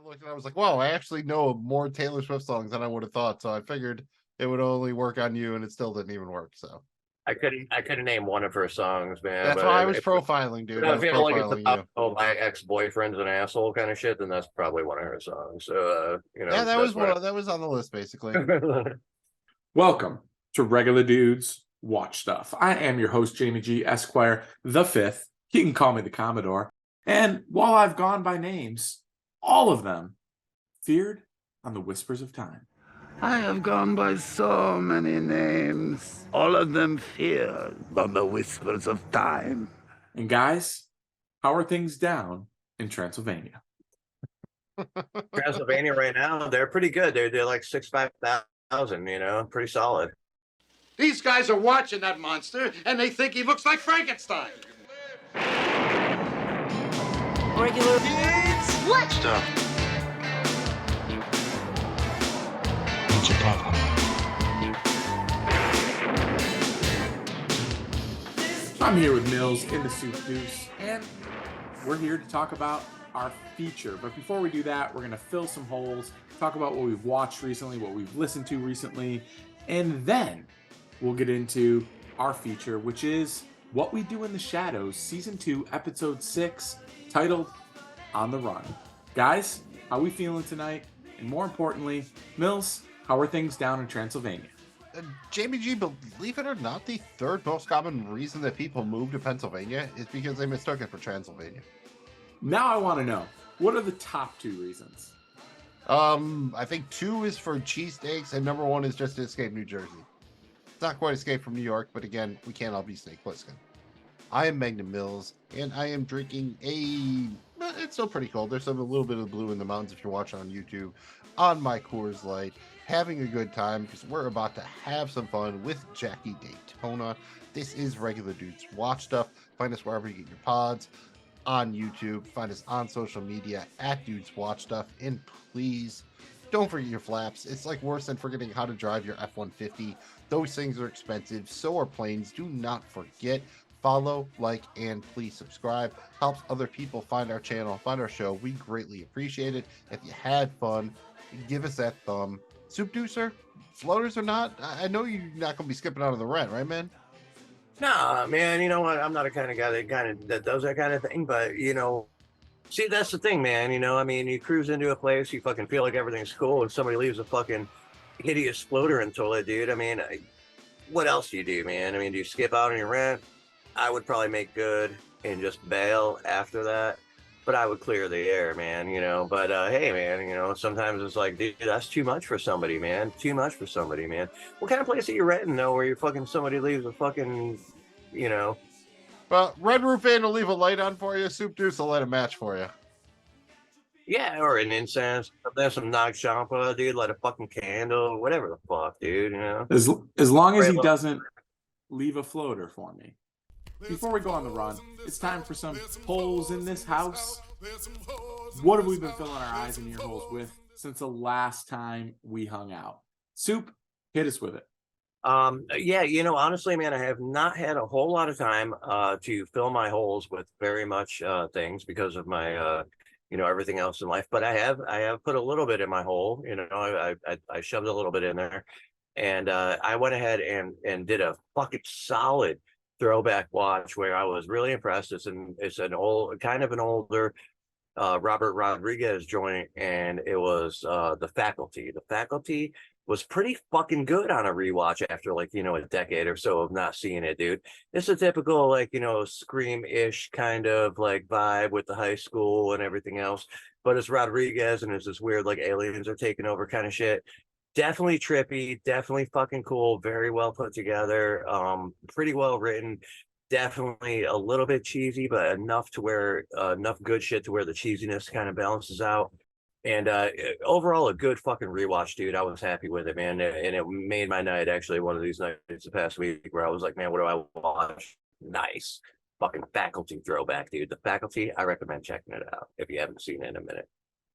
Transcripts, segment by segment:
looked and I was like, "Whoa, I actually know more Taylor Swift songs than I would have thought." So I figured it would only work on you, and it still didn't even work. So I couldn't name one of her songs, man. that's But why I was profiling, dude. I I was feel like it's profiling about you. oh my ex-boyfriend's an asshole kind of shit, then that's probably one of her songs. So Yeah, that that's was what. that was on the list basically. Welcome to Regular Dudes Watch Stuff. I am your host, Jamie G. Esquire the Fifth. You can call me the Commodore. And while I've gone by names, all of them feared on the whispers of time. I have gone by so many names, all of them feared on the whispers of time. And guys, how are things down in Transylvania? Transylvania right now, they're pretty good. They're like 65,000, pretty solid. These guys are watching that monster, and they think he looks like Frankenstein. Regular dudes. What stuff? What's your problem? I'm here with Mills in the Soup Deuce, and we're here to talk about our feature. But before we do that, we're going to fill some holes, talk about what we've watched recently, what we've listened to recently, and then we'll get into our feature, which is What We Do in the Shadows, Season 2, Episode 6, titled On the Run. Guys, how are we feeling tonight? And more importantly, Mills, how are things down in Transylvania? Jamie G, believe it or not, the third most common reason that people move to Pennsylvania is because they mistook it for Transylvania. Now I want to know, what are the top two reasons? I think 2 is for cheesesteaks, and number 1 is just to escape New Jersey. It's not quite escape from New York, but again, we can't all be Snake Plissken. I am Magnum Mills, and I am drinking it's still pretty cold. There's a little bit of blue in the mountains if you're watching on YouTube, on my Coors Light, having a good time because we're about to have some fun with Jackie Daytona. This is Regular Dudes Watch Stuff. Find us wherever you get your pods, on YouTube. Find us on social media at Dudes Watch Stuff. And please don't forget your flaps. It's like worse than forgetting how to drive your F-150. Those things are expensive. So are planes. Do not forget. Follow, like, and please subscribe. Helps other people find our channel, find our show. We greatly appreciate it. If you had fun, give us that thumb. Soup Deucer, floaters or not, I know you're not going to be skipping out of the rent, right, man? Nah, man, you know what? I'm not a kind of guy that does that kind of thing, but see, that's the thing, man. I mean, you cruise into a place, you fucking feel like everything's cool, and somebody leaves a fucking hideous floater in the toilet, dude. I mean, what else do you do, man? I mean, do you skip out on your rent? I would probably make good and just bail after that, but I would clear the air, man, but hey, man, sometimes it's like, dude, that's too much for somebody, man. Too much for somebody, man. What kind of place are you renting, though, where you fucking somebody leaves a fucking, Well, Red Roof Inn will leave a light on for you. Soup Deuce will light a match for you. Yeah, or an incense. There's some Nag Champa, dude, light a fucking candle, whatever the fuck, dude, As long as he doesn't leave a floater for me. Before we go on the run, it's time for some holes in this house. What have we been filling our eyes and ear holes with since the last time we hung out? Soup, hit us with it. Yeah, honestly, man, I have not had a whole lot of time to fill my holes with very much things because of my everything else in life. But I have put a little bit in my hole. I shoved a little bit in there, and I went ahead and did a fucking solid throwback watch where I was really impressed. It's an older Robert Rodriguez joint, and it was The Faculty. The Faculty was pretty fucking good on a rewatch after a decade or so of not seeing it, dude. It's a typical Scream-ish kind of vibe with the high school and everything else, but it's Rodriguez and it's this weird aliens are taking over kind of shit. Definitely trippy, definitely fucking cool, very well put together, pretty well written, definitely a little bit cheesy, but enough good shit to where the cheesiness kind of balances out. And overall, a good fucking rewatch, dude. I was happy with it, man, and it made my night. Actually, one of these nights the past week where I was like, man, what do I watch? Nice fucking Faculty throwback, dude. The Faculty, I recommend checking it out if you haven't seen it in a minute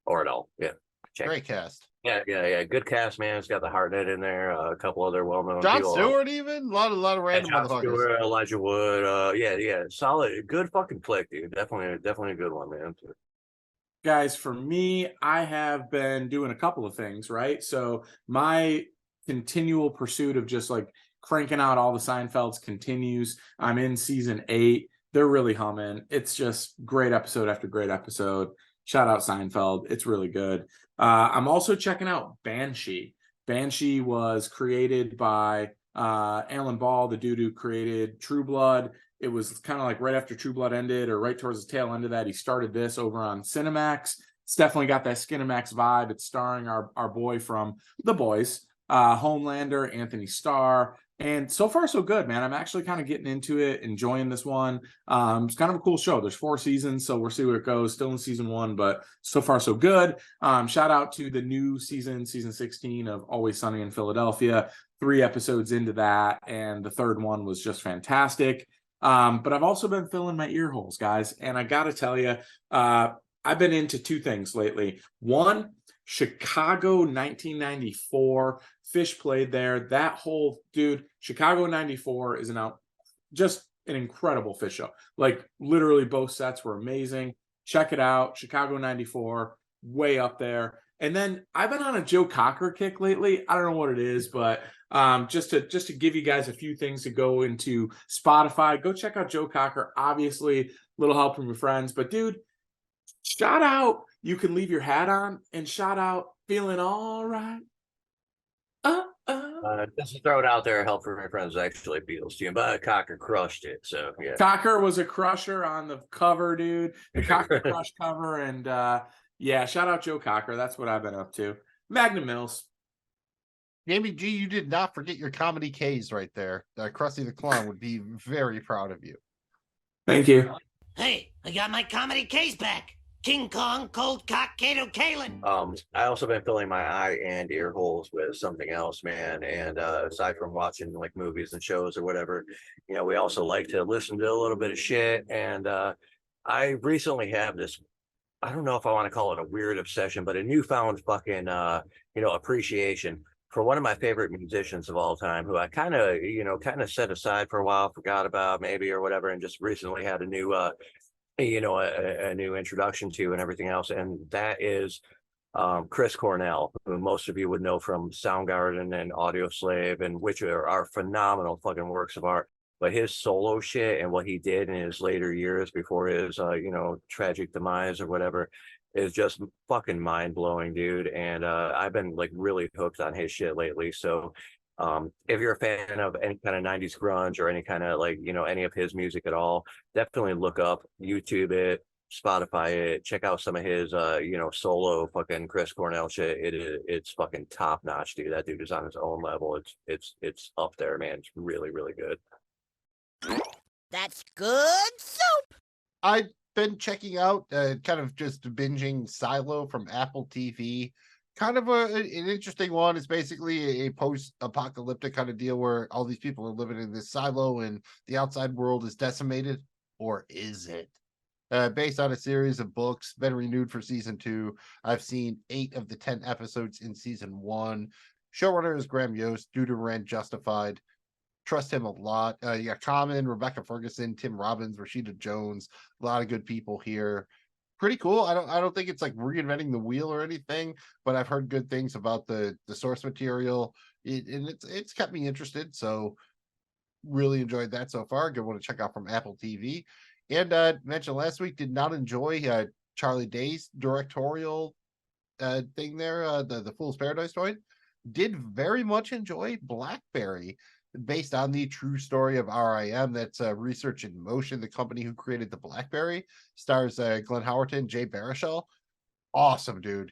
or at all. Yeah. Great cast. Yeah. Good cast, man. It's got the Hartnett in there, a couple other well-known John people. Stewart, even a lot of random John motherfuckers. Stewart, Elijah Wood. Yeah, solid, good fucking flick, dude. Definitely a good one, man. Guys, for me, I have been doing a couple of things, right? So my continual pursuit of just like cranking out all the Seinfelds continues. I'm in season 8. They're really humming. It's just great episode after great episode. Shout out Seinfeld. It's really good. I'm also checking out Banshee. Banshee was created by Alan Ball, the dude who created True Blood. It was kind of like right after True Blood ended, or right towards the tail end of that. He started this over on Cinemax. It's definitely got that Skinemax vibe. It's starring our boy from The Boys, Homelander, Anthony Starr. And so far, so good, man. I'm actually kind of getting into it, enjoying this one. It's kind of a cool show. There's 4 seasons, so we'll see where it goes. Still in season 1, but so far, so good. Shout out to the new season 16 of Always Sunny in Philadelphia. 3 episodes into that, and the 3rd one was just fantastic. But I've also been filling my ear holes, guys. And I got to tell you, I've been into 2 things lately. One, Chicago 1994. Fish played there. That whole dude, Chicago 94 is just an incredible Fish show. Like literally both sets were amazing. Check it out. Chicago 94, way up there. And then I've been on a Joe Cocker kick lately. I don't know what it is, but just to give you guys a few things to go into Spotify, go check out Joe Cocker. Obviously, little help from your friends, but dude, shout out You Can Leave Your Hat On, and shout out Feeling All Right. Just to throw it out there, help from my friends actually Beatles tune, but Cocker crushed it. So yeah, Cocker was a crusher on the cover, dude. The Cocker Crush cover, and yeah, shout out Joe Cocker. That's what I've been up to. Magnum Mills. Jamie G, you did not forget your comedy K's right there. Krusty the Clown would be very proud of you. Thank you. Hey, I got my comedy case back. King Kong, Cold Cock, Kato, Kalin. I also been filling my eye and ear holes with something else, man. And aside from watching like movies and shows or whatever, you know, we also like to listen to a little bit of shit. And I recently have this, I don't know if I want to call it a weird obsession, but a newfound fucking appreciation for one of my favorite musicians of all time, who I kind of set aside for a while, forgot about maybe or whatever, and just recently had a new a new introduction to and everything else, and that is Chris Cornell, who most of you would know from Soundgarden and Audio Slave, and which are phenomenal fucking works of art. But his solo shit and what he did in his later years before his tragic demise or whatever is just fucking mind-blowing, dude. And I've been like really hooked on his shit lately. So if you're a fan of any kind of 90s grunge or any kind of like, any of his music at all, definitely look up, YouTube it, Spotify it, check out some of his, solo fucking Chris Cornell shit. It's fucking top notch, dude. That dude is on his own level. It's up there, man. It's really, really good. That's good soup. I've been checking out, kind of just binging Silo from Apple TV. Kind of an interesting one. It's basically a post-apocalyptic kind of deal where all these people are living in this silo and the outside world is decimated, or is it? Based on a series of books, been renewed for season 2. I've seen 8 of the 10 episodes in season 1. Showrunner is Graham Yost, due to ran Justified. Trust him a lot. You got Common, Rebecca Ferguson, Tim Robbins, Rashida Jones, a lot of good people here. Pretty cool. I don't think it's like reinventing the wheel or anything, but I've heard good things about the source material. And it's kept me interested. So really enjoyed that so far. Good one to check out from Apple TV. And mentioned last week, did not enjoy Charlie Day's directorial thing there, the Fool's Paradise joint. Did very much enjoy Blackberry, based on the true story of RIM. That's Research in Motion, the company who created the BlackBerry. Stars Glenn Howerton, Jay Baruchel. Awesome, dude.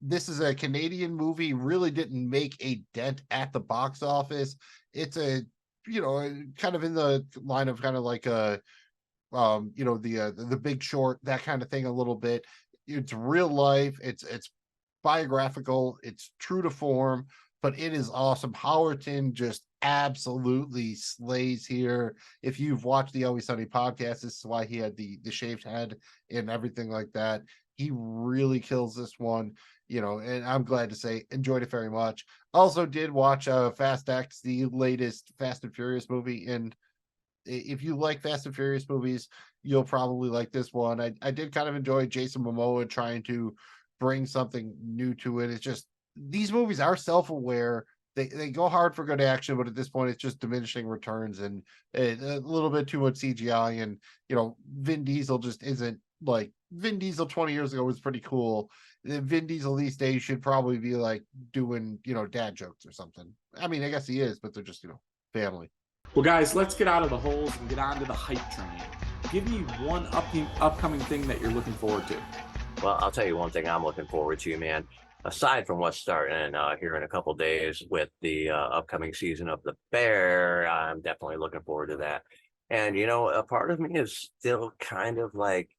This is a Canadian movie, really didn't make a dent at the box office. It's a, kind of in the line of kind of like the Big Short, that kind of thing a little bit. It's real life. It's biographical. It's true to form, but it is awesome. Howerton just absolutely slays here. If you've watched the Always Sunny podcast, this is why he had the shaved head and everything like that. He really kills this one, and I'm glad to say enjoyed it very much. Also did watch Fast X, the latest Fast and Furious movie, and if you like Fast and Furious movies, you'll probably like this one. I did kind of enjoy Jason Momoa trying to bring something new to it. It's just these movies are self-aware. They go hard for good action, but at this point it's just diminishing returns and a little bit too much CGI. And Vin Diesel just isn't like Vin Diesel 20 years ago was pretty cool. Vin Diesel these days should probably be like doing dad jokes or something. I mean, I guess he is, but they're just family. Well, guys, let's get out of the holes and get on to the hype train. Give me one upcoming thing that you're looking forward to. Well, I'll tell you one thing I'm looking forward to, man. Aside from what's starting here in a couple days with the upcoming season of The Bear, I'm definitely looking forward to that. And, a part of me is still kind of like,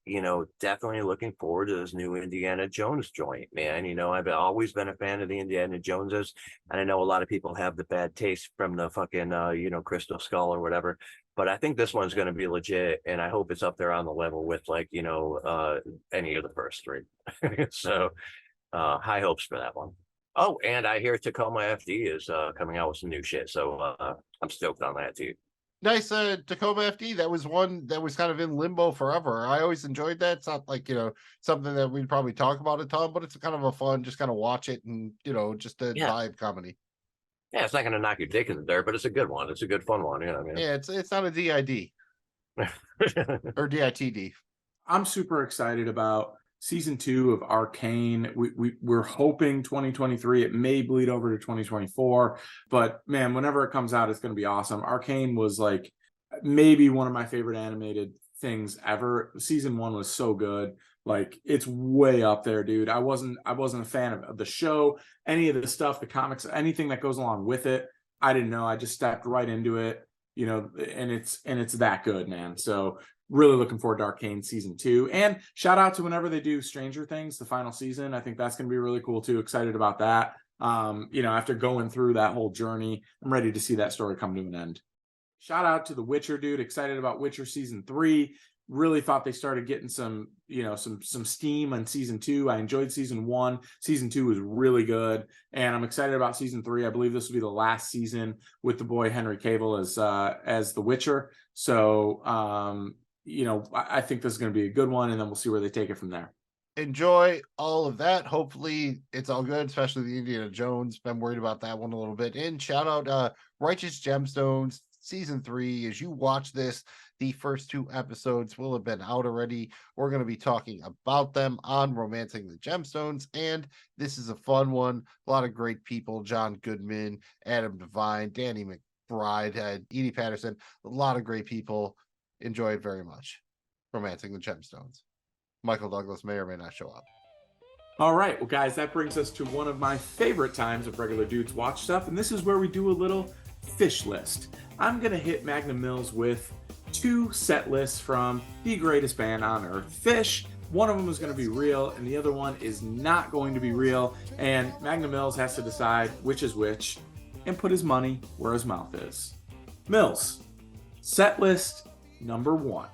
definitely looking forward to this new Indiana Jones joint, man. I've always been a fan of the Indiana Joneses. And I know a lot of people have the bad taste from the fucking, Crystal Skull or whatever. But I think this one's going to be legit. And I hope it's up there on the level with like, any of the first three. So high hopes for that one. Oh, and I hear Tacoma FD is coming out with some new shit. So I'm stoked on that too. Nice. Tacoma FD, that was one that was kind of in limbo forever. I always enjoyed that. It's not like something that we'd probably talk about a ton, but it's kind of a fun, just kind of watch it and just a vibe comedy. Yeah, it's not going to knock your dick in the dirt, but it's a good one. It's a good fun one. Yeah, it's not a DID or DITD. I'm super excited about season 2 of Arcane. We're hoping 2023. It may bleed over to 2024, but man, whenever it comes out, it's going to be awesome. Arcane was like maybe one of my favorite animated things ever. Season 1 was so good. Like, it's way up there, dude. I wasn't a fan of the show, any of the stuff, the comics, anything that goes along with it. I didn't know. I just stepped right into it, and it's that good, man. So really looking forward to Arcane season 2, and shout out to whenever they do Stranger Things, the final season. I think that's going to be really cool too. Excited about that. After going through that whole journey, I'm ready to see that story come to an end. Shout out to The Witcher, dude. Excited about Witcher season 3. Really thought they started getting some steam on season 2. I enjoyed season 1. Season 2 was really good, and I'm excited about season 3. I believe this will be the last season with the boy Henry Cavill as The Witcher. So I think this is going to be a good one, and then we'll see where they take it from there. Enjoy all of that. Hopefully it's all good, especially the Indiana Jones. Been worried about that one a little bit. And shout out Righteous Gemstones season 3. As you watch this, the first 2 episodes will have been out already. We're going to be talking about them on Romancing the Gemstones, and this is a fun one. A lot of great people: John Goodman, Adam Devine, Danny McBride, Edie Patterson. A lot of great people. Enjoy it very much. Romancing the Gemstones. Michael Douglas may or may not show up. All right, well, guys, that brings us to one of my favorite times of Regular Dudes Watch Stuff, and this is where we do a little fish list. I'm going to hit Magnum Mills with 2 set lists from the greatest band on earth, Fish. One of them is going to be real, and the other one is not going to be real, and Magnum Mills has to decide which is which and put his money where his mouth is. Mills, set list number 1.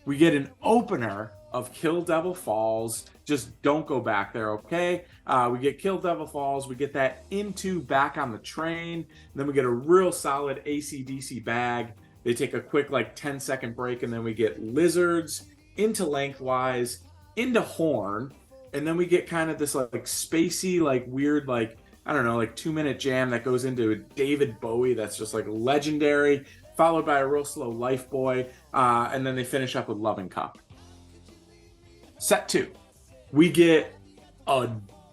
We get an opener of Kill Devil Falls. Just don't go back there, okay? We get Kill Devil Falls. We get that into Back on the Train. Then we get a real solid AC/DC bag. They take a quick 10-second break, and then we get Lizards into Lengthwise, into Horn, and then we get kind of this spacey, weird, I don't know, 2-minute jam that goes into David Bowie that's just legendary, followed by a real slow Life Boy, and then they finish up with Loving Cup. Set 2, we get a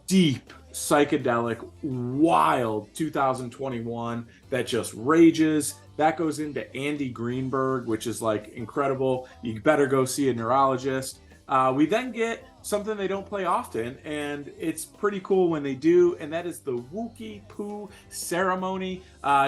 deep, psychedelic, wild 2021 that just rages. That goes into Andy Greenberg, which is incredible. You better go see a neurologist. We then get something they don't play often, and it's pretty cool when they do, and that is the Wookie Poo Ceremony.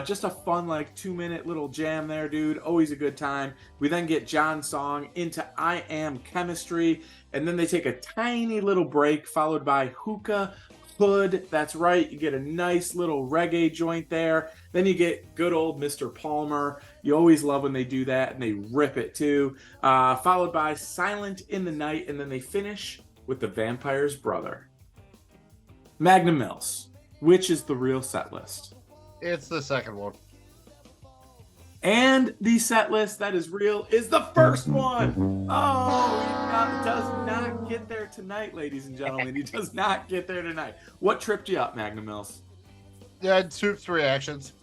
Just a fun 2-minute little jam there, dude. Always a good time. We then get John's song into I Am Chemistry, and then they take a tiny little break followed by Hookah Hood. That's right, you get a nice little reggae joint there. Then you get good old Mr. Palmer. You always love when they do that, and they rip it too. Followed by Silent in the Night, and then they finish with The Vampire's Brother. Magnum Mills, which is the real set list? It's the second one. And the set list that is real is the first one. Oh, he does not get there tonight, ladies and gentlemen. He does not get there tonight. What tripped you up, Magnum Mills? Yeah, Soup's reactions.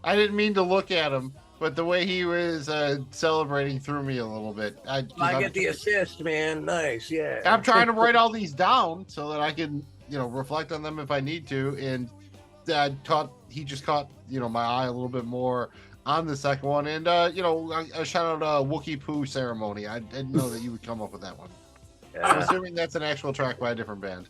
I didn't mean to look at him, but the way he was celebrating threw me a little bit. I get the assist, man. Nice, yeah. I'm trying to write all these down so that I can, reflect on them if I need to. And he just caught, my eye a little bit more on the second one. And, a shout out Wookie Poo Ceremony. I didn't know that you would come up with that one. Yeah. I'm assuming that's an actual track by a different band.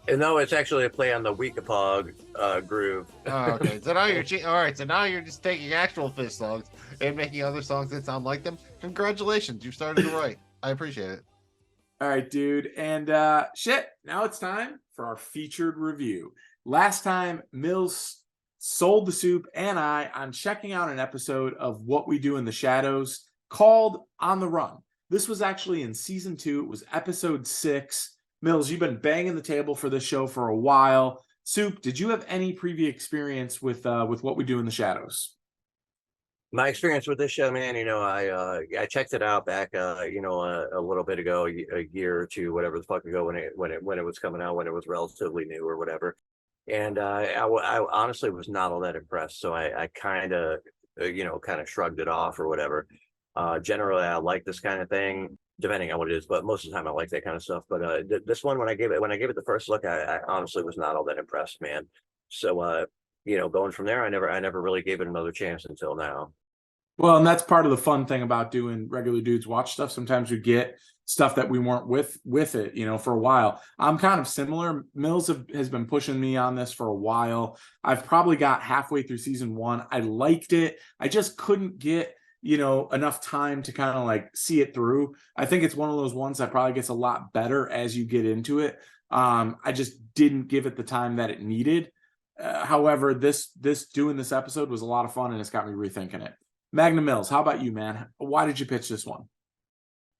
No, it's actually a play on the Weekapog groove. Oh, okay. So now all right. So now you're just taking actual Fish songs and making other songs that sound like them. Congratulations, you started to write. I appreciate it. All right, dude. And shit, now it's time for our featured review. Last time, Mills sold the Soup and I on checking out an episode of What We Do in the Shadows called On the Run. This was actually in season 2. It was episode 6. Mills, you've been banging the table for this show for a while. Soup, did you have any previous experience with What We Do in the Shadows? My experience with this show, man, I checked it out back, a little bit ago, a year or two, whatever the fuck ago, when it was coming out, when it was relatively new or whatever. And I honestly was not all that impressed. So I kind of shrugged it off or whatever. Generally, I like this kind of thing, depending on what it is, but most of the time I like that kind of stuff. But this one, when I gave it the first look, I honestly was not all that impressed, man. So going from there, I never really gave it another chance until now. Well, and that's part of the fun thing about doing Regular Dudes Watch stuff. Sometimes we get stuff that we weren't with it, for a while. I'm kind of similar. Mills has been pushing me on this for a while. I've probably got halfway through season 1. I liked it. I just couldn't get enough time to kind of like see it through. I think it's one of those ones that probably gets a lot better as you get into it. I just didn't give it the time that it needed. However, doing this episode was a lot of fun, and it's got me rethinking it. Magnum Mills, how about you, man? Why did you pitch this one?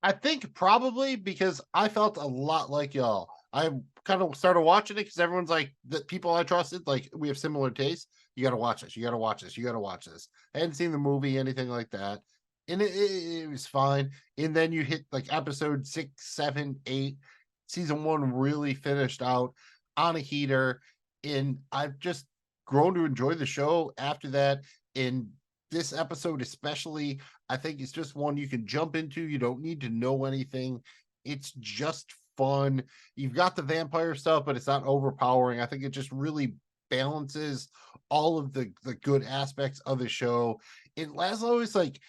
I think probably because I felt a lot like y'all. I kind of started watching it because everyone's like, the people I trusted, like, we have similar tastes. You got to watch this. You got to watch this. You got to watch this. I hadn't seen the movie, anything like that. And it was fine. And then you hit like episode 6, 7, 8. Season 1 really finished out on a heater. And I've just grown to enjoy the show after that. And this episode especially, I think it's just one you can jump into. You don't need to know anything. It's just fun. You've got the vampire stuff, but it's not overpowering. I think it just really balances all of the good aspects of the show. And Laszlo is like,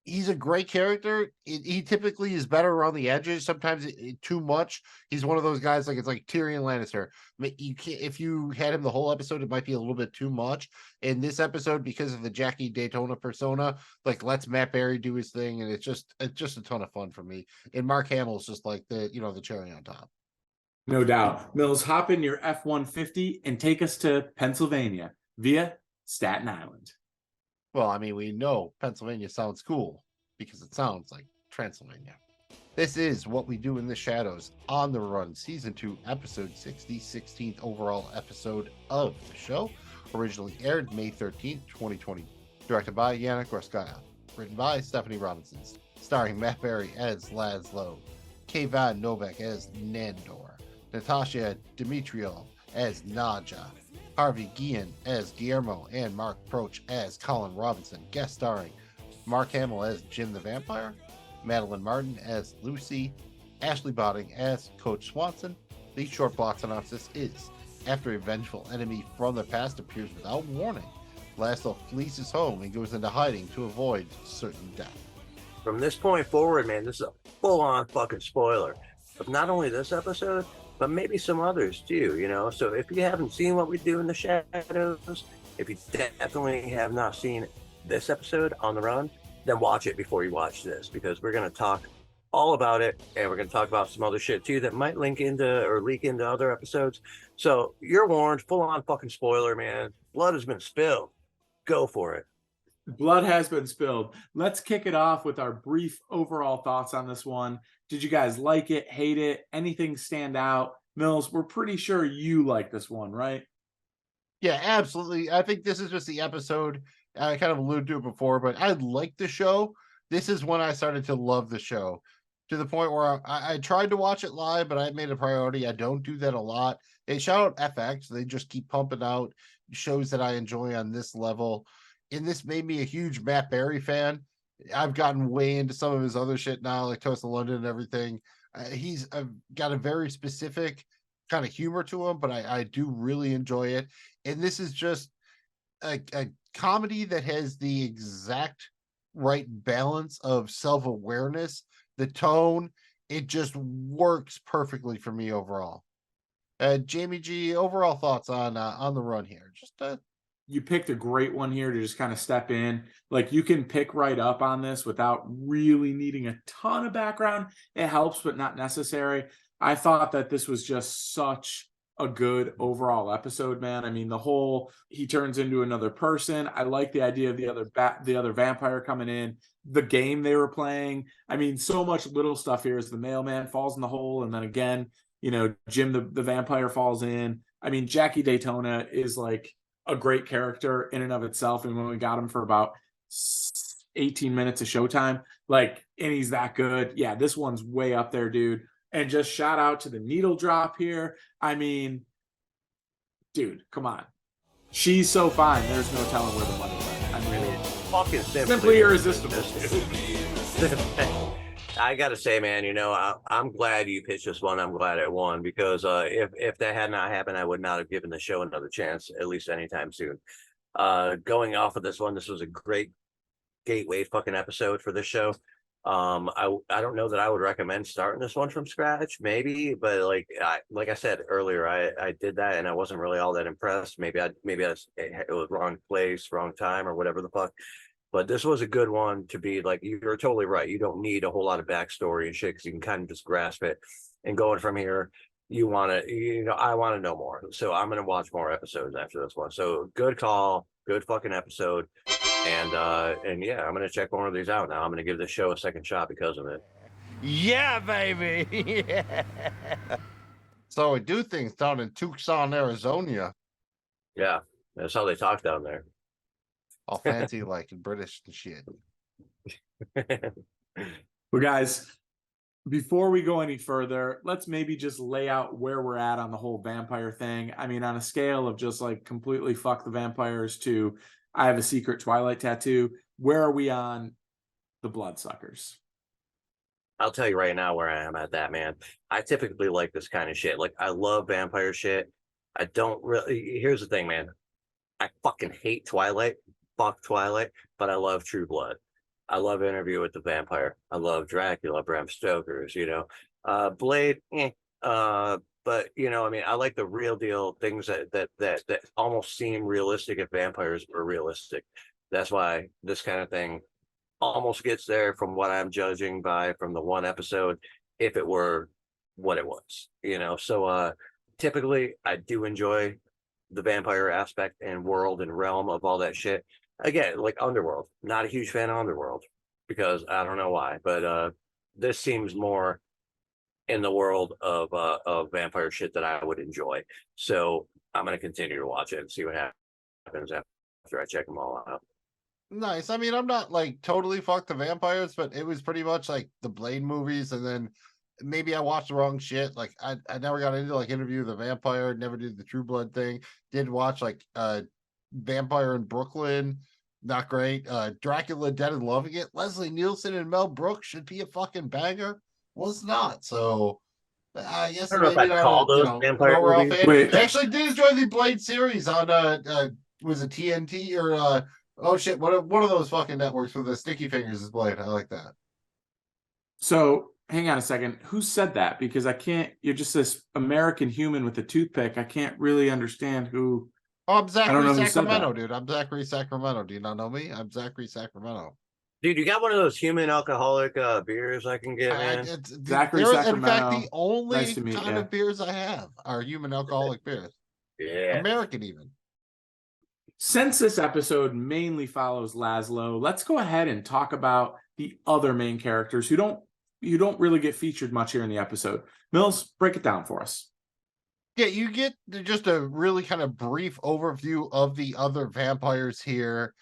he's a great character. He typically is better around the edges. Sometimes too much. He's one of those guys, like, it's like Tyrion Lannister. You can't, if you had him the whole episode, it might be a little bit too much. In this episode, because of the Jackie Daytona persona, like, lets Matt Berry do his thing, and it's just a ton of fun for me. And Mark Hamill's just like the cherry on top. No doubt. Mills, hop in your F-150 and take us to Pennsylvania via Staten Island. Well, I mean, we know Pennsylvania sounds cool because it sounds like Transylvania. This is What We Do in the Shadows on the Run, Season 2, Episode 6, the 16th overall episode of the show. Originally aired May 13th, 2020. Directed by Yannick Roskaya. Written by Stephanie Robinson. Starring Matt Berry as Laszlo. Kayvan Novak as Nandor. Natasha Dimitriov as Nadja. Harvey Guillen as Guillermo, and Mark Proch as Colin Robinson, guest starring Mark Hamill as Jim the Vampire, Madeline Martin as Lucy, Ashley Botting as Coach Swanson. The short block synopsis is: after a vengeful enemy from the past appears without warning, Laszlo flees his home and goes into hiding to avoid certain death. From this point forward, man, this is a full-on fucking spoiler of not only this episode, but maybe some others too, So if you haven't seen What We Do in the Shadows, if you definitely have not seen this episode on the run, then watch it before you watch this, because we're going to talk all about it, and we're going to talk about some other shit too that might leak into other episodes. So you're warned, full-on fucking spoiler, man. Blood has been spilled. Go for it. Blood has been spilled. Let's kick it off with our brief overall thoughts on this one. Did you guys like it, hate it, anything stand out? Mills, we're pretty sure you like this one, right? Yeah, absolutely. I think this is just the episode I kind of alluded to it before, but I like the show. This is when I started to love the show, to the point where I tried to watch it live, but I made a priority. I don't do that a lot. Hey, shout out FX. They just keep pumping out shows that I enjoy on this level. And this made me a huge Matt Berry fan. I've gotten way into some of his other shit now, like Toast of London and everything. He's got a very specific kind of humor to him, but I do really enjoy it. And this is just a comedy that has the exact right balance of self-awareness, the tone. It just works perfectly for me overall. Jamie G, overall thoughts on the run here? Just You picked a great one here to just kind of step in. Like, you can pick right up on this without really needing a ton of background. It helps, but not necessary. I thought that this was just such a good overall episode, man. I mean, the whole he turns into another person. I like the idea of the other vampire coming in, the game they were playing. I mean, so much little stuff here as the mailman falls in the hole, and then again, Jim the vampire falls in. I mean, Jackie Daytona is like a great character in and of itself, and when we got him for about 18 minutes of showtime, like, and he's that good. Yeah, this one's way up there, dude. And just shout out to the needle drop here. I mean, dude, come on. She's so fine. There's no telling where the money went. I mean, fucking simply irresistible. I gotta say, man, I'm glad you pitched this one. I'm glad it won, because if that had not happened, I would not have given the show another chance, at least anytime soon. Going off of this one, this was a great gateway fucking episode for this show. I don't know that I would recommend starting this one from scratch, maybe, but like I said earlier, I did that and I wasn't really all that impressed. Maybe it was wrong place, wrong time, or whatever the fuck. But this was a good one to be like, you're totally right. You don't need a whole lot of backstory and shit, because you can kind of just grasp it. And going from here, I want to know more. So I'm going to watch more episodes after this one. So good call, good fucking episode. And yeah, I'm going to check one of these out now. I'm going to give this show a second shot because of it. Yeah, baby. Yeah. so we do things down in Tucson, Arizona. Yeah, that's how they talk down there. All fancy like British and shit. Well, guys, before we go any further, let's maybe just lay out where we're at on the whole vampire thing. I mean, on a scale of just like completely fuck the vampires to I have a secret Twilight tattoo, where are we on the bloodsuckers? I'll tell you right now where I am at that, man. I typically like this kind of shit. Like, I love vampire shit. I don't really. Here's the thing, man. I fucking hate Twilight. Fuck Twilight. But I love True Blood. I love Interview with the Vampire. I love Dracula, Bram Stoker's, Blade, but I mean, I like the real deal things that almost seem realistic if vampires were realistic. That's why this kind of thing almost gets there from what I'm judging by from the one episode, if it were what it was, So typically I do enjoy the vampire aspect and world and realm of all that shit. Again, like Underworld, not a huge fan of Underworld because I don't know why, but this seems more in the world of vampire shit that I would enjoy. So I'm going to continue to watch it and see what happens after I check them all out. Nice. I mean, I'm not like totally fucked the vampires, but it was pretty much like the Blade movies, and then maybe I watched the wrong shit. Like I never got into like Interview with the Vampire, never did the True Blood thing. Did watch like Vampire in Brooklyn, not great. Dracula Dead and Loving It. Leslie Nielsen and Mel Brooks should be a fucking banger. Was not. So I guess I don't know if I'd call those vampire movies. Wait. I actually did enjoy the Blade series on was it TNT or oh shit, one of those fucking networks with the sticky fingers is Blade. I like that. So hang on a second. Who said that? Because I can't. You're just this American human with a toothpick. I can't really understand who. Oh, I'm Zachary Sacramento, dude. I'm Zachary Sacramento. Do you not know me? I'm Zachary Sacramento. Dude, you got one of those human alcoholic beers I can get, man? Zachary Sacramento. In fact, the only Nice to meet kind you. of beers I have are human alcoholic beers. Yeah. American even. Since this episode mainly follows Laszlo, let's go ahead and talk about the other main characters who don't really get featured much here in the episode. Mills, break it down for us. Yeah, you get just a really kind of brief overview of the other vampires here.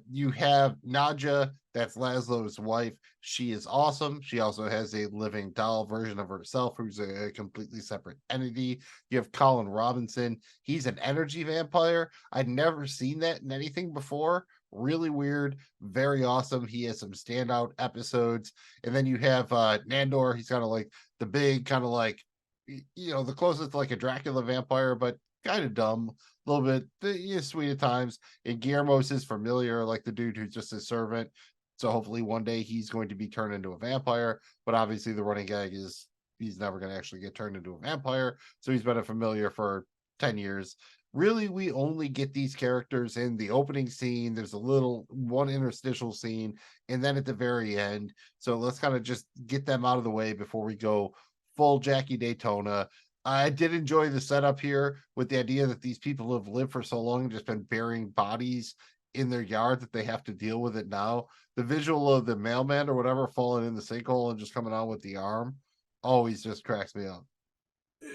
You have Nadja, that's Laszlo's wife. She is awesome. She also has a living doll version of herself who's a completely separate entity. You have Colin Robinson. He's an energy vampire. I'd never seen that in anything before. Really weird, very awesome. He has some standout episodes. And then you have Nandor. He's kind of like the big, kind of like, the closest to like a Dracula vampire, but kind of dumb, a little bit sweet at times. And Guillermo's his familiar, like the dude who's just his servant. So hopefully one day he's going to be turned into a vampire. But obviously the running gag is he's never going to actually get turned into a vampire. So he's been a familiar for 10 years. Really, we only get these characters in the opening scene. There's a little one interstitial scene, and then at the very end. So let's kind of just get them out of the way before we go full Jackie Daytona. I did enjoy the setup here with the idea that these people have lived for so long and just been burying bodies in their yard that they have to deal with it now. The visual of the mailman or whatever falling in the sinkhole and just coming out with the arm always just cracks me up.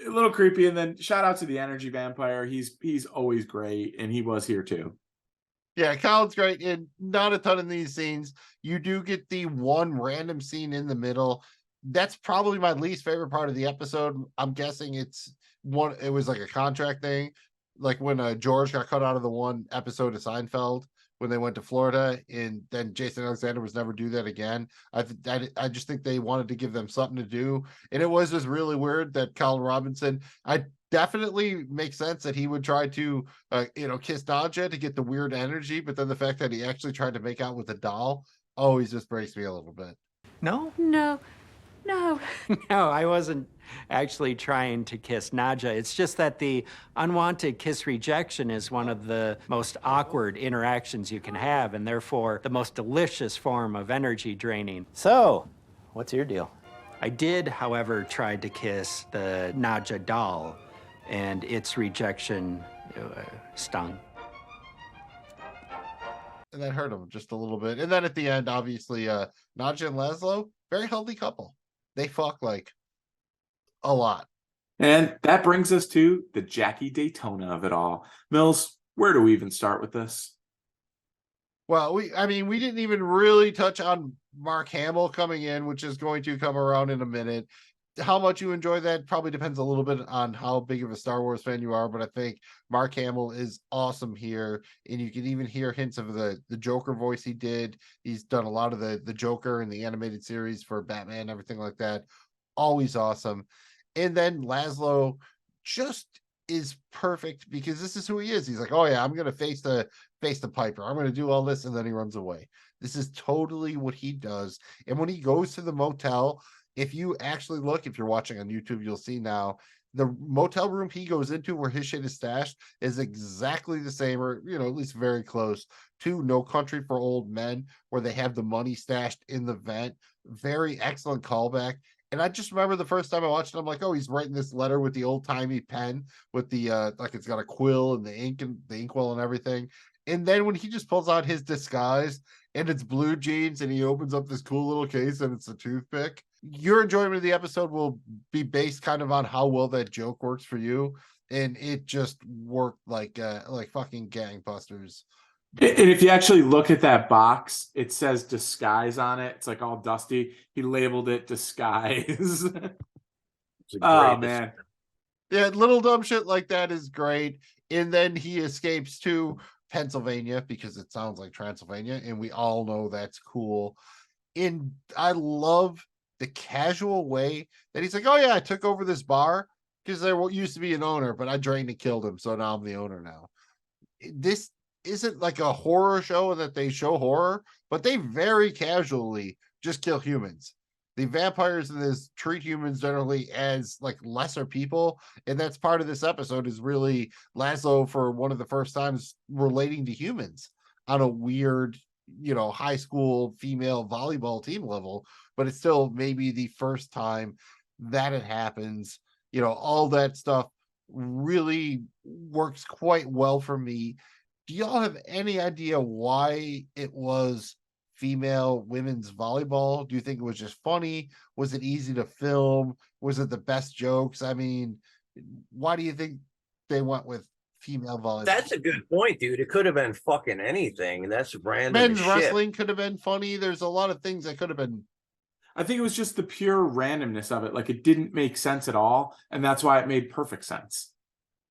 A little creepy. And then shout out to the energy vampire. He's always great, and he was here too. Yeah, Colin's great, and not a ton of these scenes. You do get the one random scene in the middle. That's probably my least favorite part of the episode. I'm guessing it was like a contract thing, like when George got cut out of the one episode of Seinfeld when they went to Florida, and then Jason Alexander was never do that again. I just think they wanted to give them something to do, and it was just really weird that Colin Robinson. I definitely makes sense that he would try to kiss Nadja to get the weird energy, but then the fact that he actually tried to make out with a doll always just breaks me a little bit. No? No. No, I wasn't actually trying to kiss Nadja. It's just that the unwanted kiss rejection is one of the most awkward interactions you can have, and therefore the most delicious form of energy draining. So, what's your deal? I did, however, try to kiss the Nadja doll, and its rejection stung. And that hurt him just a little bit. And then at the end, obviously, Nadja and Laszlo, very healthy couple. They fuck like a lot. And that brings us to the Jackie Daytona of it all. Mills, where do we even start with this? Well, we didn't even really touch on Mark Hamill coming in, which is going to come around in a minute. How much you enjoy that probably depends a little bit on how big of a Star Wars fan you are, but I think Mark Hamill is awesome here, and you can even hear hints of the Joker voice he did. He's done a lot of the Joker in the animated series for Batman, everything like that. Always awesome. And then Laszlo just is perfect because this is who he is. He's like, oh yeah, I'm gonna face the Piper. I'm gonna do all this, and then he runs away. This is totally what he does. And when he goes to the motel, if you actually look, if you're watching on YouTube, you'll see now the motel room he goes into where his shit is stashed is exactly the same, or at least very close to No Country for Old Men, where they have the money stashed in the vent. Very excellent callback. And I just remember the first time I watched it, I'm like, oh, he's writing this letter with the old timey pen with the like it's got a quill and the inkwell and everything. And then when he just pulls out his disguise and it's blue jeans and he opens up this cool little case and it's a toothpick, your enjoyment of the episode will be based kind of on how well that joke works for you. And it just worked like fucking gangbusters. And if you actually look at that box, it says disguise on it. It's like all dusty. He labeled it disguise. Oh, man. Yeah, little dumb shit like that is great. And then he escapes to Pennsylvania because it sounds like Transylvania, and we all know that's cool. And I love the casual way that he's like, oh yeah, I took over this bar because there used to be an owner, but I drained and killed him, so now I'm the owner now. This isn't like a horror show that they show horror, but they very casually just kill humans. The vampires in this treat humans generally as like lesser people, and that's part of this episode is really Laszlo for one of the first times relating to humans on a weird, high school female volleyball team level, but it's still maybe the first time that it happens. All that stuff really works quite well for me. Do y'all have any idea why it was female women's volleyball? Do you think it was just funny? Was it easy to film? Was it the best jokes? I mean, why do you think they went with female volleyball. That's a good point, dude. It could have been fucking anything. That's random Men's as shit. wrestling could have been funny. There's a lot of things that could have been. I think it was just the pure randomness of it. Like, it didn't make sense at all, and that's why it made perfect sense.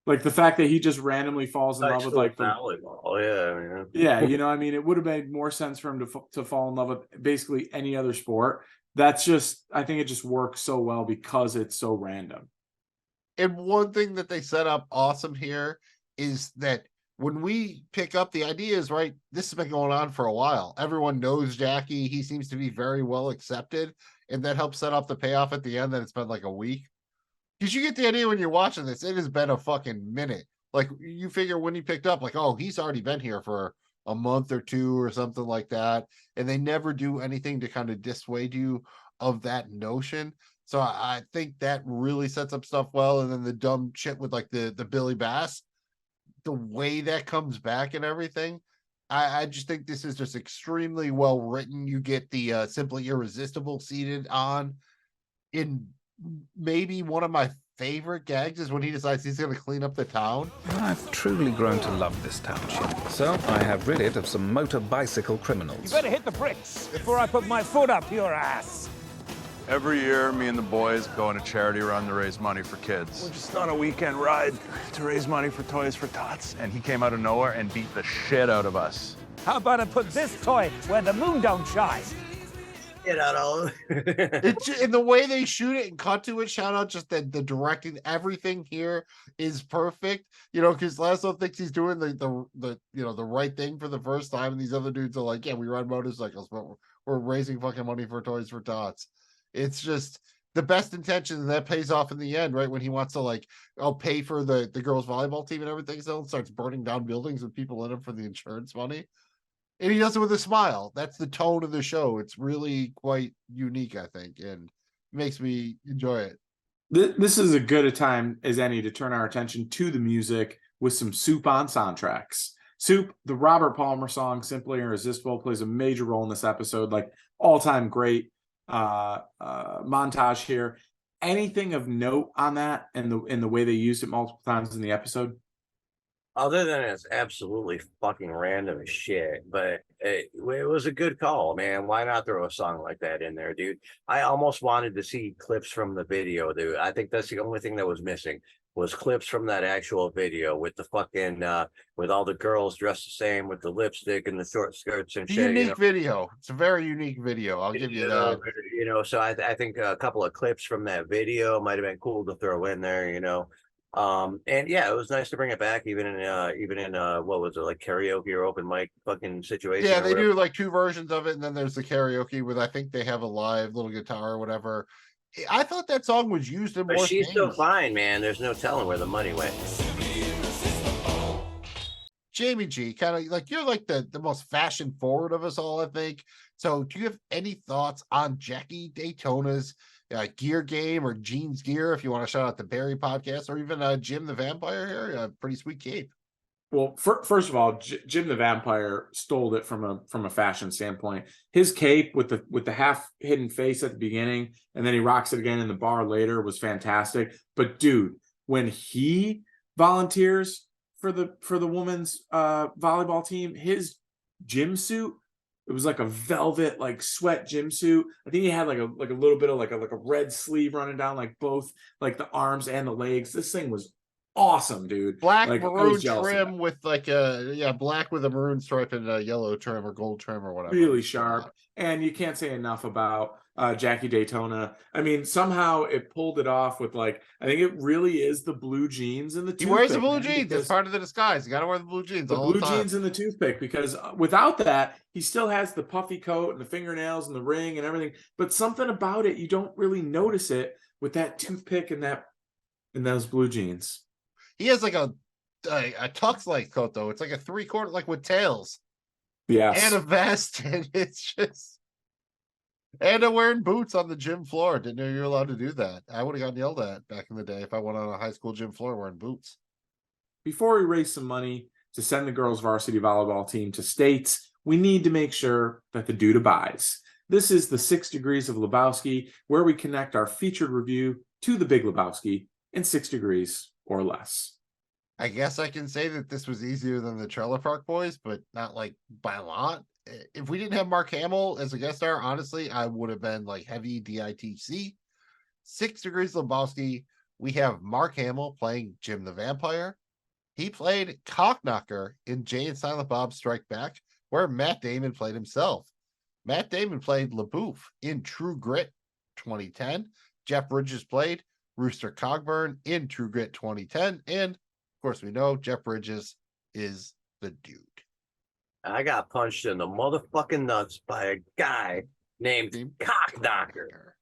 Like the fact that he just randomly falls in love with like volleyball. Yeah, yeah, you know, I mean, it would have made more sense for him to fall in love with basically any other sport. That's just, I think it just works so well because it's so random. And one thing that they set up awesome here is that when we pick up, the idea is, right, this has been going on for a while. Everyone knows Jackie. He seems to be very well accepted. And that helps set up the payoff at the end that it's been like a week. Because you get the idea when you're watching this, it has been a fucking minute. Like, you figure when he picked up, like, oh, he's already been here for a month or two or something like that. And they never do anything to kind of dissuade you of that notion. So I think that really sets up stuff well. And then the dumb shit with like the Billy Bass, the way that comes back and everything, I just think this is just extremely well written. You get the Simply Irresistible seated on. In maybe one of my favorite gags is when he decides he's going to clean up the town. I've truly grown to love this township, so I have rid it of some motor bicycle criminals. You better hit the bricks before I put my foot up your ass. Every year, me and the boys go on a charity run to raise money for kids. We're just on a weekend ride to raise money for Toys for Tots. And he came out of nowhere and beat the shit out of us. How about I put this toy where the moon don't shine? Get out all. In the way they shoot it and cut to it, shout out just the directing. Everything here is perfect. You know, because Lasso thinks he's doing the the right thing for the first time, and these other dudes are like, yeah, we ride motorcycles, but we're raising fucking money for Toys for Tots. It's just the best intentions, and that pays off in the end, right? When he wants to like, pay for the girls' volleyball team and everything, so it starts burning down buildings with people in them for the insurance money. And he does it with a smile. That's the tone of the show. It's really quite unique, I think, and makes me enjoy it. This is as good a time as any to turn our attention to the music with some Soup on soundtracks. Soup, the Robert Palmer song, Simply Irresistible, plays a major role in this episode, like all-time great montage here. Anything of note on that and the way they used it multiple times in the episode? Other than it's absolutely fucking random as shit, but it was a good call, man. Why not throw a song like that in there, dude? I almost wanted to see clips from the video, dude. I think that's the only thing that was missing was clips from that actual video with the fucking with all the girls dressed the same with the lipstick and the short skirts and shit. Unique video. It's a very unique video. I'll give you that. You know, so I think a couple of clips from that video might have been cool to throw in there. You know. And yeah, it was nice to bring it back, even in what was it, like karaoke or open mic fucking situation. Yeah, they do like two versions of it, and then there's the karaoke with, I think they have a live little guitar or whatever. I thought that song was used in more She's things. still fine, man. There's no telling where the money went. Jamie G, kind of like, you're like the most fashion forward of us all, I think. So do you have any thoughts on Jackie Daytona's gear game, or Jeans Gear, if you want to shout out the Barry podcast, or even Jim the Vampire here? A pretty sweet cape. Well, first of all, Jim the Vampire stole it from a fashion standpoint. His cape with the half hidden face at the beginning, and then he rocks it again in the bar later, was fantastic. But dude, when he volunteers for the women's volleyball team, his gym suit, it was like a velvet, like sweat gym suit. I think he had like a little bit of like a red sleeve running down like both like the arms and the legs. This thing was awesome, dude. Black like, maroon trim with like black with a maroon stripe and a yellow trim or gold trim or whatever. Really sharp. And you can't say enough about Jackie Daytona. I mean, somehow it pulled it off with like, I think it really is the blue jeans and the toothpick. He wears the blue jeans. That's part of the disguise. You got to wear the blue jeans. The blue jeans and the toothpick, because without that, he still has the puffy coat and the fingernails and the ring and everything. But something about it, you don't really notice it with that toothpick and those blue jeans. He has like a tux like coat though. It's like a 3/4, like with tails. Yeah, and a vest, and it's just, and wearing boots on the gym floor. Didn't know you were allowed to do that. I would have gotten yelled at back in the day if I went on a high school gym floor wearing boots. Before we raise some money to send the girls' varsity volleyball team to states, we need to make sure that the dude abides. This is the 6 Degrees of Lebowski, where we connect our featured review to the Big Lebowski in 6 degrees or less. I guess I can say that this was easier than the Trailer Park Boys, but not like by a lot. If we didn't have Mark Hamill as a guest star, honestly, I would have been like heavy DITC. 6 Degrees Lebowski, we have Mark Hamill playing Jim the Vampire. He played Cockknocker in Jay and Silent Bob Strike Back, where Matt Damon played himself. Matt Damon played LaBouffe in True Grit 2010. Jeff Bridges played Rooster Cogburn in True Grit 2010. And of course, we know Jeff Bridges is the dude. I got punched in the motherfucking nuts by a guy named Cockknocker.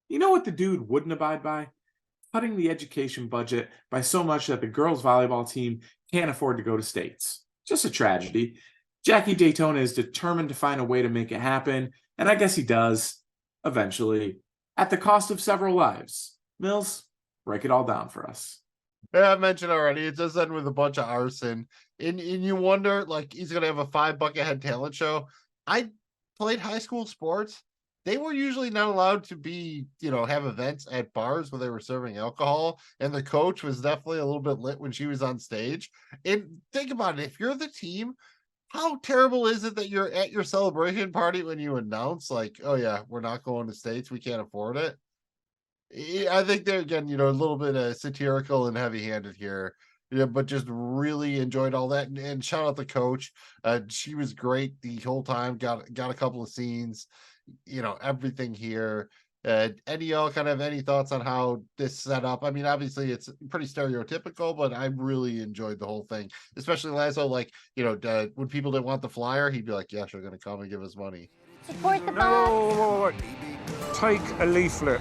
You know what the dude wouldn't abide by? Cutting the education budget by so much that the girls' volleyball team can't afford to go to states. Just a tragedy. Jackie Daytona is determined to find a way to make it happen, and I guess he does, eventually, at the cost of several lives. Mills, break it all down for us. Yeah, I mentioned already, it does end with a bunch of arson. And you wonder, like, he's going to have a $5 a head talent show. I played high school sports. They were usually not allowed to be, have events at bars where they were serving alcohol. And the coach was definitely a little bit lit when she was on stage. And think about it. If you're the team, how terrible is it that you're at your celebration party when you announce, like, oh, yeah, we're not going to states. We can't afford it. I think they're, again, a little bit satirical and heavy-handed here, but just really enjoyed all that. And shout out the coach. She was great the whole time. Got a couple of scenes, everything here. Any y'all kind of any thoughts on how this set up? I mean, obviously it's pretty stereotypical, but I really enjoyed the whole thing, especially Lazo. Like, when people didn't want the flyer, he'd be like, "Yes, you're going to come and give us money." Support the boss. Take a leaflet.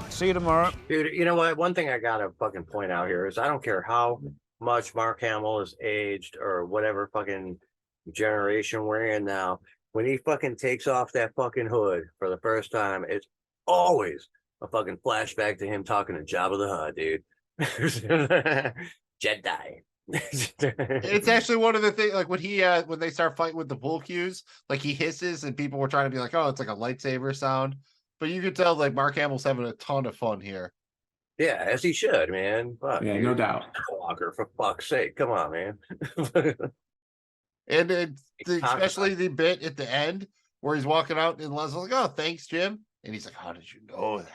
See you tomorrow. Dude, you know what? One thing I gotta fucking point out here is I don't care how much Mark Hamill is aged or whatever fucking generation we're in now. When he fucking takes off that fucking hood for the first time, it's always a fucking flashback to him talking to Jabba the Hutt, dude. Jedi. It's actually one of the things, like when they start fighting with the pool cues, like he hisses and people were trying to be like, oh, it's like a lightsaber sound. But you could tell, like, Mark Hamill's having a ton of fun here. Yeah, as he should, man. Fuck, yeah, dude. No doubt. Walker, for fuck's sake. Come on, man. And especially the bit at the end where he's walking out and Leslie's like, oh, thanks, Jim. And he's like, how did you know that?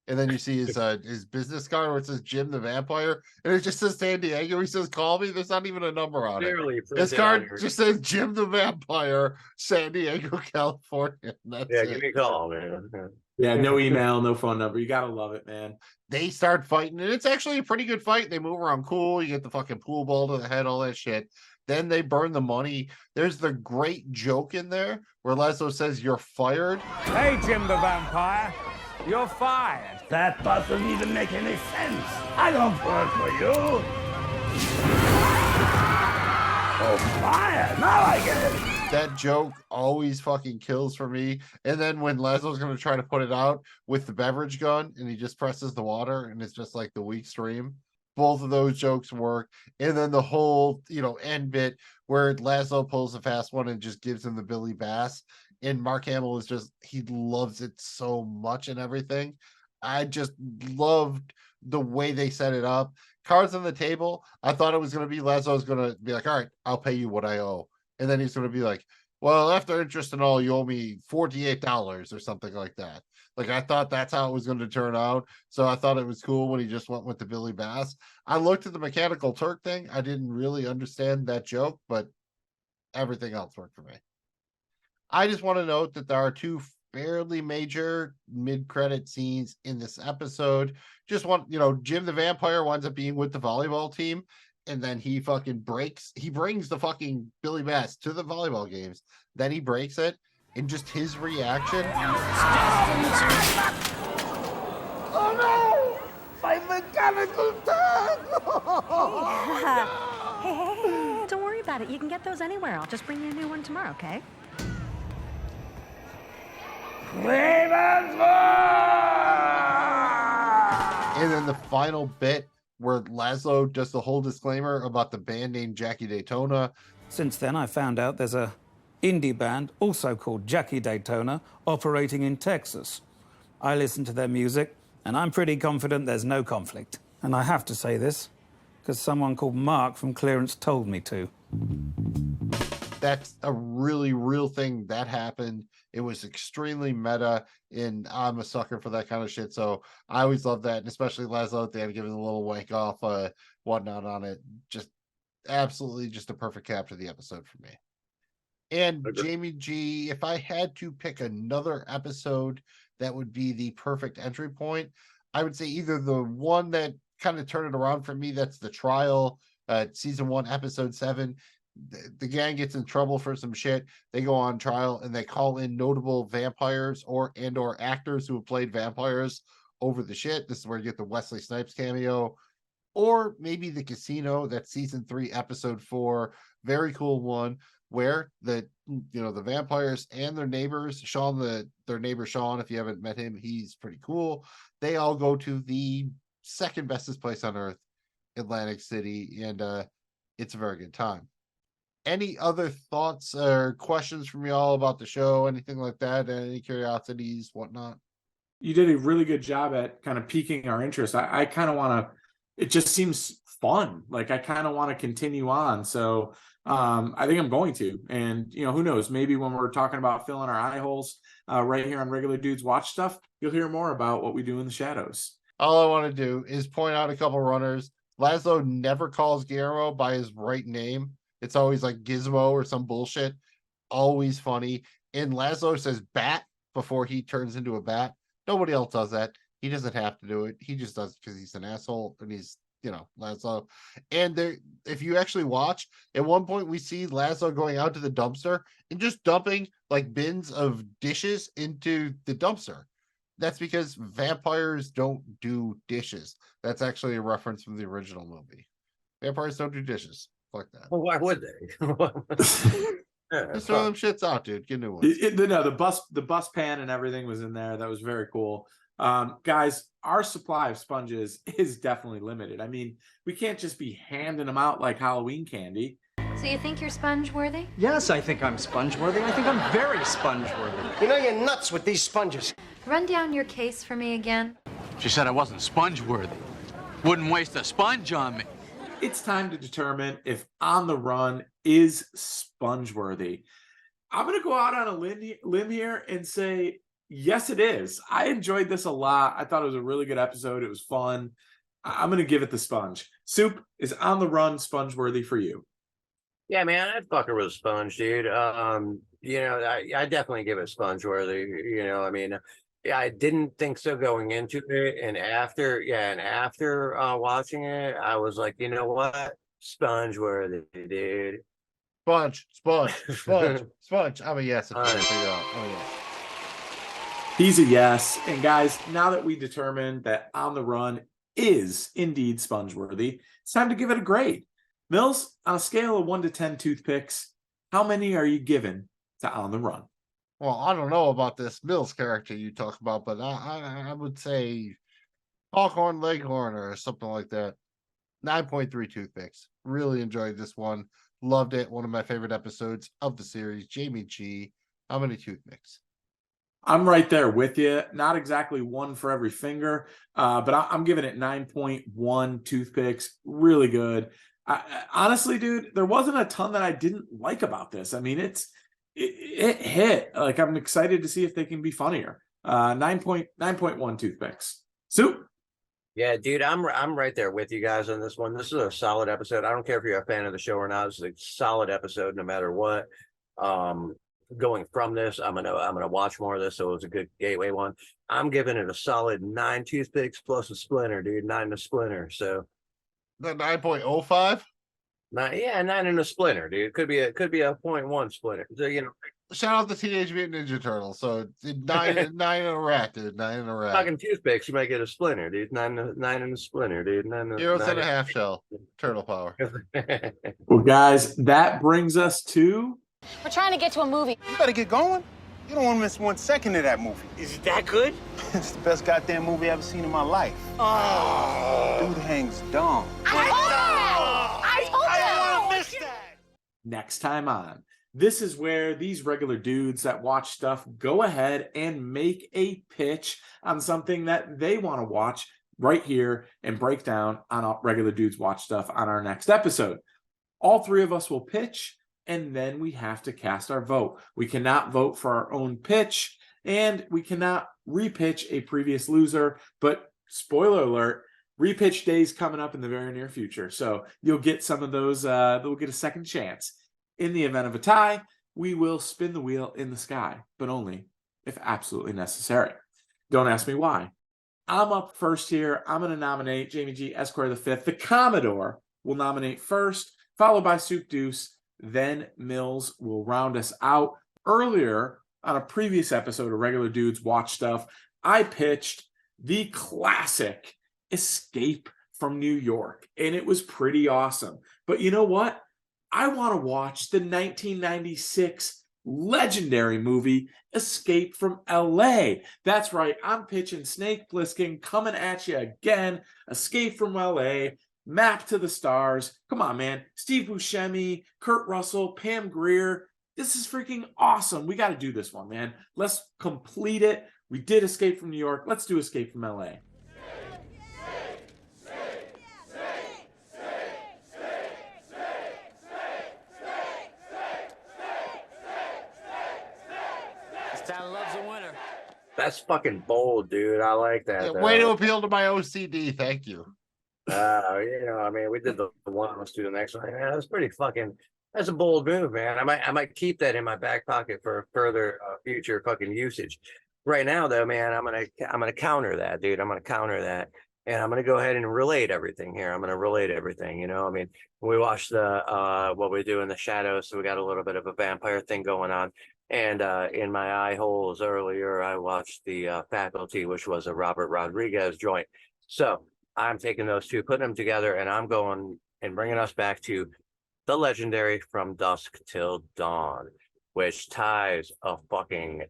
And then you see his business card where it says Jim the Vampire, and it just says San Diego. He says, call me. There's not even a number on it. His card just says Jim the Vampire, San Diego, California. That's give me a call, man. Yeah, no email, no phone number. You gotta love it, man. They start fighting, and it's actually a pretty good fight. They move around cool. You get the fucking pool ball to the head, all that shit. Then they burn the money. There's the great joke in there where Lazo says, you're fired. Hey, Jim the Vampire. You're fired. That doesn't even make any sense. I don't work for you. Oh, fired. Now I get it. That joke always fucking kills for me. And then when Lazo's going to try to put it out with the beverage gun and he just presses the water and it's just like the weak stream. Both of those jokes work. And then the whole, end bit where Lazo pulls a fast one and just gives him the Billy Bass. And Mark Hamill is he loves it so much and everything. I just loved the way they set it up. Cards on the table. I thought it was going to be Lazo's going to be like, all right, I'll pay you what I owe. And then he's going to be like, well, after interest and all, you owe me $48 or something like that. Like, I thought that's how it was going to turn out. So I thought it was cool when he just went with the Billy Bass. I looked at the Mechanical Turk thing. I didn't really understand that joke, but everything else worked for me. I just want to note that there are two fairly major mid-credit scenes in this episode. Just Jim the Vampire winds up being with the volleyball team, and then he fucking brings the fucking Billy Bass to the volleyball games. Then he breaks it, and just his reaction. Oh no! My Mechanical Turk! Hey, don't worry about it. You can get those anywhere. I'll just bring you a new one tomorrow, okay? And then the final bit where Lazo does the whole disclaimer about the band named Jackie Daytona. Since then, I found out there's a indie band, also called Jackie Daytona, operating in Texas. I listen to their music, and I'm pretty confident there's no conflict. And I have to say this because someone called Mark from clearance told me to. That's a really real thing that happened. It was extremely meta, and I'm a sucker for that kind of shit. So I always love that, and especially Laszlo at the end giving a little wank off, whatnot on it. Just absolutely just a perfect cap to the episode for me. And Jamie G, if I had to pick another episode that would be the perfect entry point, I would say either the one that kind of turned it around for me, that's the trial, season 1, episode 7. The gang gets in trouble for some shit. They go on trial and they call in notable vampires or actors who have played vampires over the shit. This is where you get the Wesley Snipes cameo, or maybe the casino. That's season 3, episode 4. Very cool one where the vampires and their neighbors, their neighbor Sean, if you haven't met him, he's pretty cool. They all go to the second bestest place on earth, Atlantic City, and it's a very good time. Any other thoughts or questions from y'all about the show? Anything like that? Any curiosities, whatnot? You did a really good job at kind of piquing our interest. I kind of want to, it just seems fun. Like I kind of want to continue on. So I think I'm going to, and who knows, maybe when we're talking about filling our eye holes right here on Regular Dudes Watch Stuff, you'll hear more about what we do in the shadows. All I want to do is point out a couple runners. Laszlo never calls Guillermo by his right name. It's always like Gizmo or some bullshit. Always funny. And Laszlo says bat before he turns into a bat. Nobody else does that. He doesn't have to do it. He just does it because he's an asshole and he's, Laszlo. And there, if you actually watch, at one point we see Laszlo going out to the dumpster and just dumping like bins of dishes into the dumpster. That's because vampires don't do dishes. That's actually a reference from the original movie. Vampires don't do dishes. Fuck that. Well, why would they? Just throw them shits out, dude. Get new ones. The bus pan and everything was in there. That was very cool. Guys, our supply of sponges is definitely limited. I mean, we can't just be handing them out like Halloween candy. So you think you're sponge-worthy? Yes, I think I'm sponge-worthy. I think I'm very sponge-worthy. You're nuts with these sponges. Run down your case for me again. She said I wasn't sponge-worthy. Wouldn't waste a sponge on me. It's time to determine if On the Run is sponge-worthy. I'm going to go out on a limb here and say, yes, it is. I enjoyed this a lot. I thought it was a really good episode. It was fun. I'm going to give it the sponge. Soup, is On the Run sponge-worthy for you? Yeah, man, that fucker was a sponge, dude. I definitely give it sponge-worthy. Yeah, I didn't think so going into it, and after watching it, I was like, you know what, sponge-worthy, dude. Sponge. I'm a yes. I'm a yes. He's a yes. And guys, now that we determined that On the Run is indeed sponge-worthy, it's time to give it a grade. Mills, on a scale of 1 to 10 toothpicks, how many are you giving to On the Run? Well, I don't know about this Mills character you talk about, but I would say Hawkhorn, Leghorn, or something like that. 9.3 toothpicks. Really enjoyed this one. Loved it. One of my favorite episodes of the series. Jamie G, how many toothpicks? I'm right there with you. Not exactly one for every finger, but I'm giving it 9.1 toothpicks. Really good. Honestly, dude, there wasn't a ton that I didn't like about this. I mean, it hit. Like, I'm excited to see if they can be funnier. 9.1 toothpicks. Soup. Yeah, dude, I'm right there with you guys on this one. This is a solid episode. I don't care if you're a fan of the show or not. This is a solid episode, no matter what. Going from this, I'm gonna watch more of this, so it was a good gateway one. I'm giving it a solid 9 toothpicks plus a splinter, dude. 9 and a splinter. So the 9.05. 9 and a splinter, dude. Could be a 0.1 splinter. So, shout out the Teenage Mutant Ninja Turtles. So 9 and a rat, dude. 9 and a rat. Talking toothpicks, you might get a splinter, dude. 9 and a splinter, dude. 0 and a half shell. Turtle power. Well, guys, that brings us to. We're trying to get to a movie. You better get going. You don't want to miss 1 second of that movie. Is it that good? It's the best goddamn movie I've ever seen in my life. Oh. Dude hangs dumb. I told you! I don't want to miss that! Next time on. This is where these regular dudes that watch stuff go ahead and make a pitch on something that they want to watch right here and break down on Regular Dudes Watch Stuff on our next episode. All three of us will pitch, and then we have to cast our vote. We cannot vote for our own pitch, and we cannot repitch a previous loser. But spoiler alert, repitch day's coming up in the very near future. So you'll get some of those, they'll get a second chance. In the event of a tie, we will spin the wheel in the sky, but only if absolutely necessary. Don't ask me why. I'm up first here. I'm going to nominate Jamie G. Esquire V. The Commodore will nominate first, followed by Soup Deuce. Then Mills will round us out. Earlier, on a previous episode of Regular Dudes Watch Stuff, I pitched the classic Escape from New York, and it was pretty awesome. But you know what? I want to watch the 1996 legendary movie Escape from LA. That's right, I'm pitching Snake Plissken coming at you again. Escape from LA, Map to the Stars. Come on, man. Steve Buscemi, Kurt Russell, Pam Grier. This is freaking awesome. We got to do this one, man. Let's complete it. We did Escape from New York. Let's do Escape from LA. That's fucking bold, dude. I like that. Way to appeal to my OCD. Thank you. I mean, we did the one. Let's do the next one. Yeah, that's pretty fucking. That's a bold move, man. I might keep that in my back pocket for further future fucking usage. Right now, though, man, I'm gonna counter that, dude. I'm gonna counter that, and I'm gonna go ahead and relate everything here. I'm gonna relate everything. I mean, we watched the what we do in the shadows, so we got a little bit of a vampire thing going on. And in my eye holes earlier, I watched the Faculty, which was a Robert Rodriguez joint. So I'm taking those two, putting them together, and I'm going and bringing us back to the legendary From Dusk Till Dawn, which ties a fucking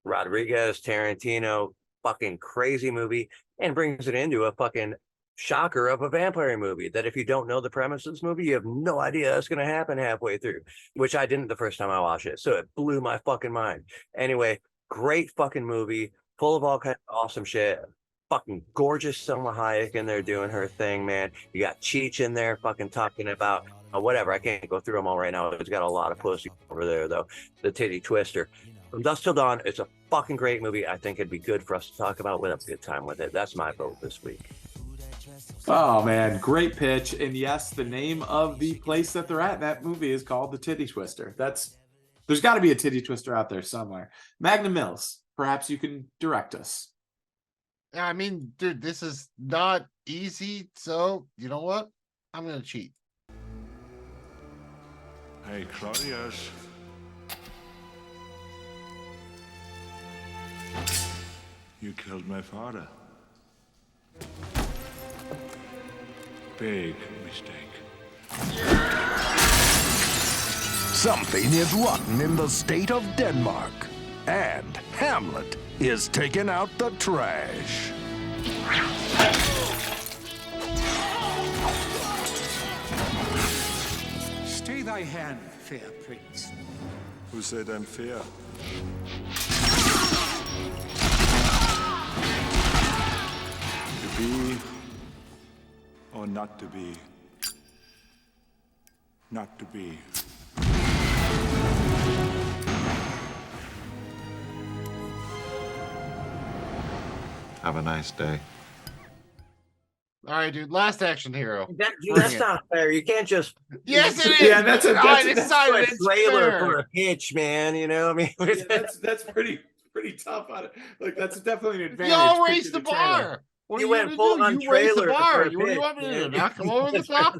Rodriguez, Tarantino, fucking crazy movie and brings it into a fucking shocker of a vampire movie that if you don't know the premise of this movie, you have no idea that's going to happen halfway through, which I didn't the first time I watched it. So it blew my fucking mind. Anyway, great fucking movie, full of all kinds of awesome shit. Fucking gorgeous Selma Hayek in there doing her thing, man. You got Cheech in there fucking talking about whatever. I can't go through them all right now. It's got a lot of pussy over there, though. The Titty Twister. From Dusk Till Dawn, it's a fucking great movie. I think it'd be good for us to talk about. We'll have a good time with it. That's my vote this week. Oh, man. Great pitch. And yes, the name of the place that they're at, that movie is called The Titty Twister. There's got to be a Titty Twister out there somewhere. Magnum Mills, perhaps you can direct us. I mean, dude, this is not easy. So, you know what? I'm going to cheat. Hey, Claudius. You killed my father. Big mistake. Something is rotten in the state of Denmark. And Hamlet is taking out the trash. Stay thy hand, fair prince. Who said I'm fair? To be or not to be? Not to be. Have a nice day. All right, dude. Last action hero. That's not fair. You can't just. Yes, it is. Yeah, that's a trailer for a pitch, man. I mean, that's pretty tough on it. Like, that's definitely an advantage. Y'all raised the bar. What you went full on trailer. What do you want me to do? Knock him over the top?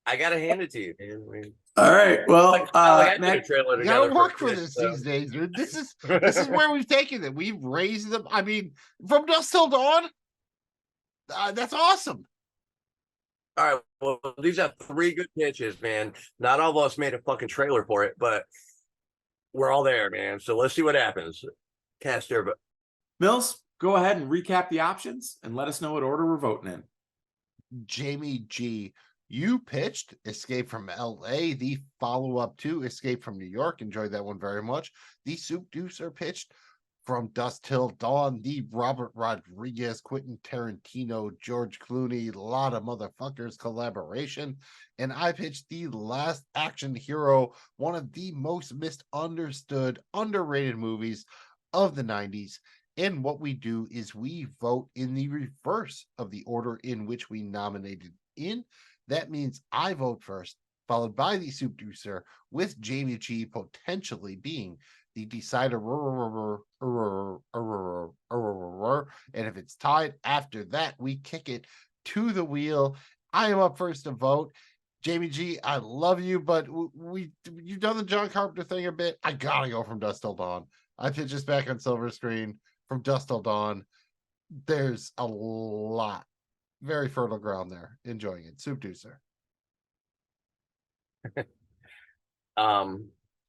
I gotta hand it to you, man. I mean, all right. Well, I put a trailer you together gotta work for pitch, this so. these days, dude. This is where we've taken it. We've raised them. I mean, From Dusk Till Dawn. That's awesome. All right. Well, these are 3 good pitches, man. Not all of us made a fucking trailer for it, but we're all there, man. So let's see what happens. Cast your vote. Mills, go ahead and recap the options and let us know what order we're voting in. Jamie G, you pitched Escape from LA, the follow-up to Escape from New York. Enjoyed that one very much. The Soup Deucer pitched From Dusk Till Dawn, the Robert Rodriguez, Quentin Tarantino, George Clooney, lot of motherfuckers collaboration. And I pitched The Last Action Hero, one of the most misunderstood, underrated movies of the 90s. And what we do is we vote in the reverse of the order in which we nominated in. That means I vote first, followed by the soup juicer, with Jamie G potentially being the decider. And if it's tied after that, we kick it to the wheel. I am up first to vote. Jamie G, I love you, but you've done the John Carpenter thing a bit. I gotta go From Dusk Till Dawn. I pitch this back on silver screen. From Dusk Till Dawn. There's a lot, very fertile ground there. Enjoying it. Soup juicer.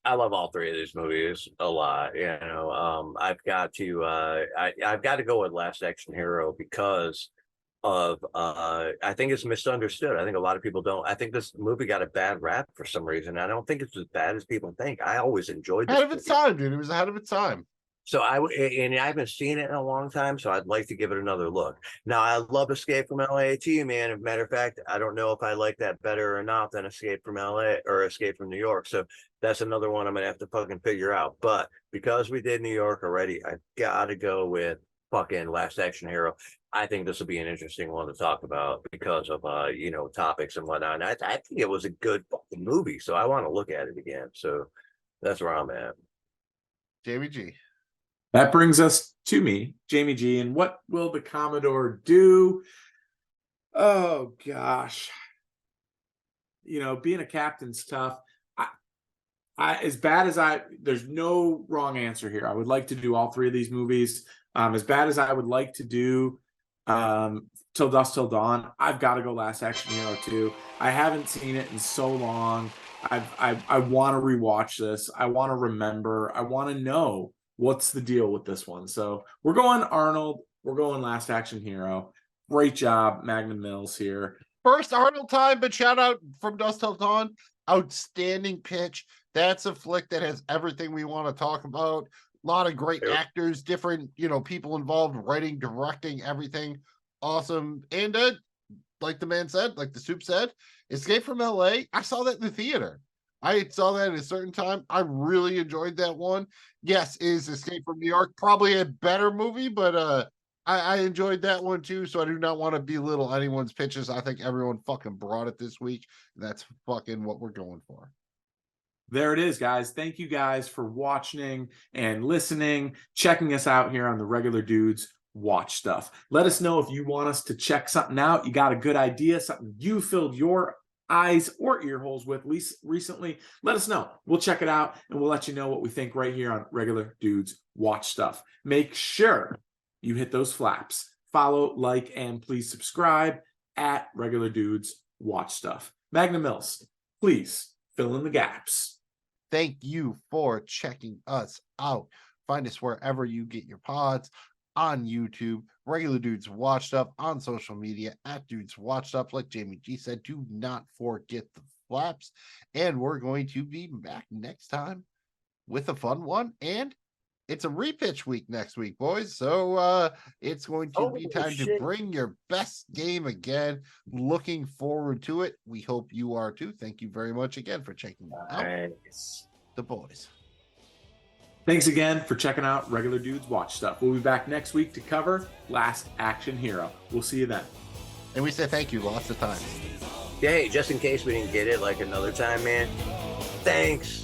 I love all three of these movies a lot. You know, I've got to go with Last Action Hero because of I think it's misunderstood. I think a lot of people don't. I think this movie got a bad rap for some reason. I don't think it's as bad as people think. I always enjoyed this ahead of its time, dude. It was ahead of its time. So I haven't seen it in a long time, so I'd like to give it another look. Now, I love Escape from LA too, man. As a matter of fact, I don't know if I like that better or not than Escape from LA or Escape from New York. So that's another one I'm gonna have to fucking figure out. But because we did New York already, I gotta go with fucking Last Action Hero. I think this will be an interesting one to talk about because of topics and whatnot. And I think it was a good fucking movie, so I want to look at it again. So that's where I'm at. Jamie G. That brings us to me, Jamie G. And what will the Commodore do? Oh, gosh. You know, being a captain's tough. There's no wrong answer here. I would like to do all three of these movies. As bad as I would like to do Till Dusk Till Dawn, I've got to go Last Action Hero 2. I haven't seen it in so long. I want to rewatch this. I want to remember. I want to know what's the deal with this one. So we're going Arnold. We're going Last Action Hero. Great job, Magnum Mills here. First Arnold time, but shout out From Dusk Till Dawn. Outstanding pitch. That's a flick that has everything we want to talk about. A lot of great actors, different, people involved, writing, directing, everything. Awesome. And like the man said, like the soup said, Escape from LA. I saw that in the theater. I saw that at a certain time. I really enjoyed that one. Yes, is Escape from New York probably a better movie, but I enjoyed that one too. So I do not want to belittle anyone's pitches. I think everyone fucking brought it this week. That's fucking what we're going for. There it is, guys. Thank you guys for watching and listening, checking us out here on the Regular Dudes Watch Stuff. Let us know if you want us to check something out. You got a good idea, something you filled your eyes or ear holes with recently. Let us know. We'll check it out and we'll let you know what we think right here on Regular Dudes Watch Stuff. Make sure you hit those flaps. Follow, like, and please subscribe at Regular Dudes Watch Stuff. Magnum Mills, please fill in the gaps. Thank you for checking us out. Find us wherever you get your pods, on YouTube, Regular Dudes Watch Stuff, on social media, at Dudes Watch Stuff. Like Jamie G said, do not forget the flaps. And we're going to be back next time with a fun one. And it's a repitch week next week, boys. So it's going to be time to bring your best game again. Looking forward to it. We hope you are too. Thank you very much again for checking out the boys. Thanks again for checking out Regular Dudes Watch Stuff. We'll be back next week to cover Last Action Hero. We'll see you then. And we say thank you lots of times. Yeah, hey, just in case we didn't get it like another time, man. Thanks.